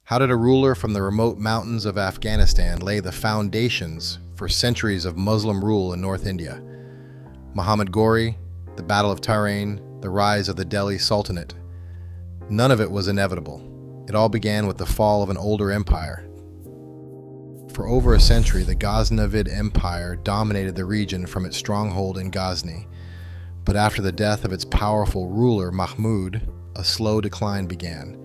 How did a ruler from the remote mountains of Afghanistan lay the foundations for centuries of Muslim rule in North India? Muhammad Ghori, the Battle of Tarain, the rise of the Delhi Sultanate. None of it was inevitable. It all began with the fall of an older empire. For over a century, the Ghaznavid Empire dominated the region from its stronghold in Ghazni. But after the death of its powerful ruler, Mahmud, a slow decline began.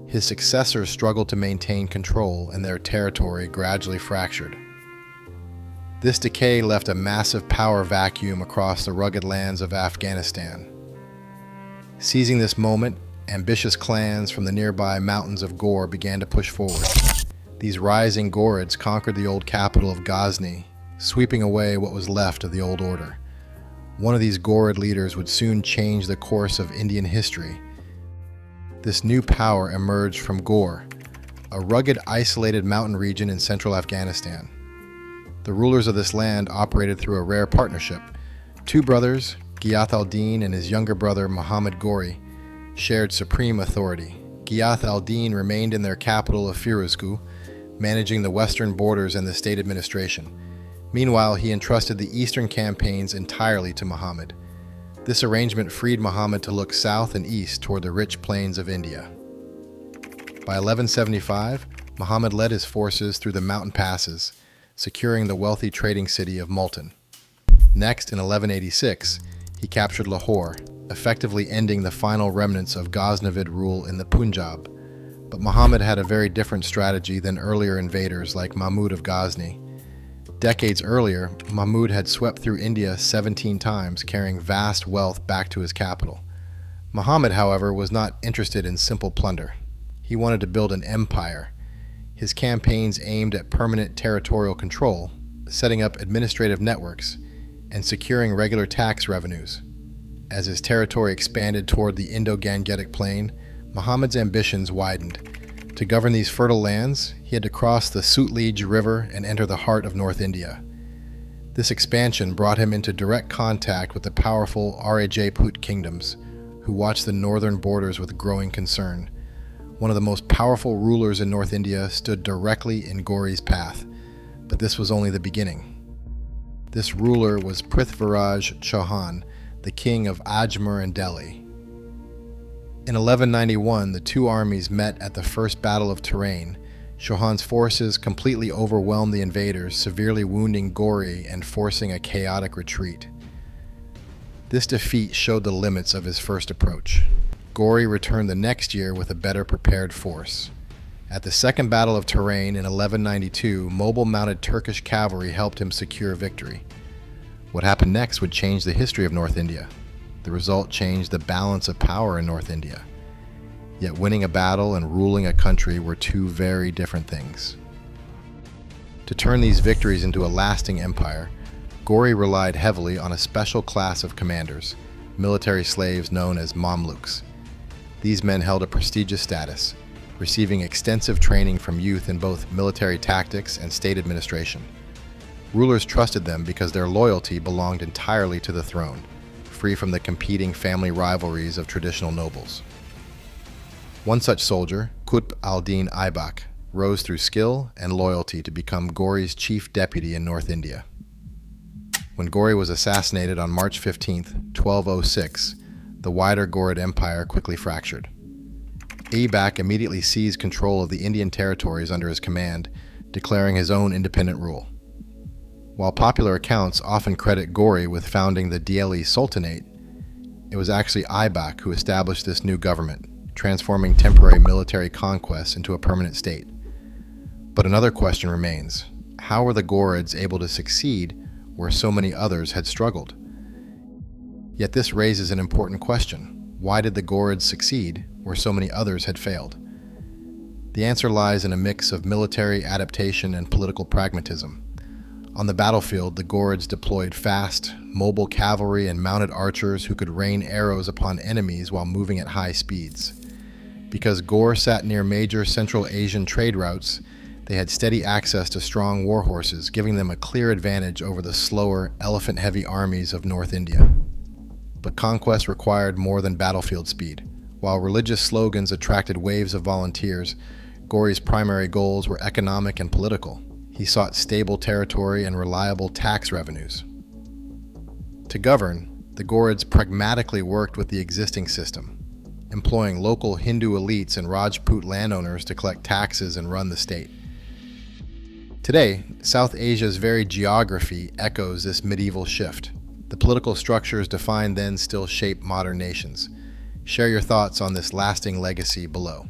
His successors struggled to maintain control, and their territory gradually fractured. This decay left a massive power vacuum across the rugged lands of Afghanistan. Seizing this moment, ambitious clans from the nearby mountains of Ghor began to push forward. These rising Ghurids conquered the old capital of Ghazni, sweeping away what was left of the old order. One of these Ghurid leaders would soon change the course of Indian history. This new power emerged from Ghor, a rugged, isolated mountain region in central Afghanistan. The rulers of this land operated through a rare partnership. Two brothers, Ghiyath al-Din and his younger brother Muhammad Ghori, shared supreme authority. Ghiyath al-Din remained in their capital of Firuzkoh, managing the western borders and the state administration. Meanwhile, he entrusted the eastern campaigns entirely to Muhammad. This arrangement freed Muhammad to look south and east toward the rich plains of India. By 1175, Muhammad led his forces through the mountain passes, securing the wealthy trading city of Multan. Next, in 1186, he captured Lahore, effectively ending the final remnants of Ghaznavid rule in the Punjab. But Muhammad had a very different strategy than earlier invaders like Mahmud of Ghazni. Decades earlier, Mahmud had swept through India 17 times, carrying vast wealth back to his capital. Muhammad, however, was not interested in simple plunder. He wanted to build an empire. His campaigns aimed at permanent territorial control, setting up administrative networks, and securing regular tax revenues. As his territory expanded toward the Indo-Gangetic Plain, Muhammad's ambitions widened. To govern these fertile lands, he had to cross the Sutlej River and enter the heart of North India. This expansion brought him into direct contact with the powerful Rajput kingdoms, who watched the northern borders with growing concern. One of the most powerful rulers in North India stood directly in Ghori's path, but this was only the beginning. This ruler was Prithviraj Chauhan, the king of Ajmer and Delhi. In 1191, the two armies met at the First Battle of Tarain. Chauhan's forces completely overwhelmed the invaders, severely wounding Ghori and forcing a chaotic retreat. This defeat showed the limits of his first approach. Ghori returned the next year with a better prepared force. At the Second Battle of Tarain in 1192, mobile mounted Turkish cavalry helped him secure victory. What happened next would change the history of North India. The result changed the balance of power in North India. Yet winning a battle and ruling a country were two very different things. To turn these victories into a lasting empire, Ghori relied heavily on a special class of commanders, military slaves known as Mamluks. These men held a prestigious status, receiving extensive training from youth in both military tactics and state administration. Rulers trusted them because their loyalty belonged entirely to the throne, free from the competing family rivalries of traditional nobles. One such soldier, Qutb al-Din Aibak, rose through skill and loyalty to become Ghori's chief deputy in North India. When Ghori was assassinated on March 15, 1206, the wider Ghurid Empire quickly fractured. Aibak immediately seized control of the Indian territories under his command, declaring his own independent rule. While popular accounts often credit Ghori with founding the Delhi Sultanate, it was actually Aibak who established this new government, transforming temporary military conquests into a permanent state. But another question remains: how were the Ghurids able to succeed where so many others had struggled? Yet this raises an important question: why did the Ghurids succeed where so many others had failed? The answer lies in a mix of military adaptation and political pragmatism. On the battlefield, the Ghurids deployed fast, mobile cavalry and mounted archers who could rain arrows upon enemies while moving at high speeds. Because Ghor sat near major Central Asian trade routes, they had steady access to strong war horses, giving them a clear advantage over the slower, elephant-heavy armies of North India. But conquest required more than battlefield speed. While religious slogans attracted waves of volunteers, Ghori's primary goals were economic and political. He sought stable territory and reliable tax revenues. To govern, the Ghurids pragmatically worked with the existing system, employing local Hindu elites and Rajput landowners to collect taxes and run the state. Today, South Asia's very geography echoes this medieval shift. The political structures defined then still shape modern nations. Share your thoughts on this lasting legacy below.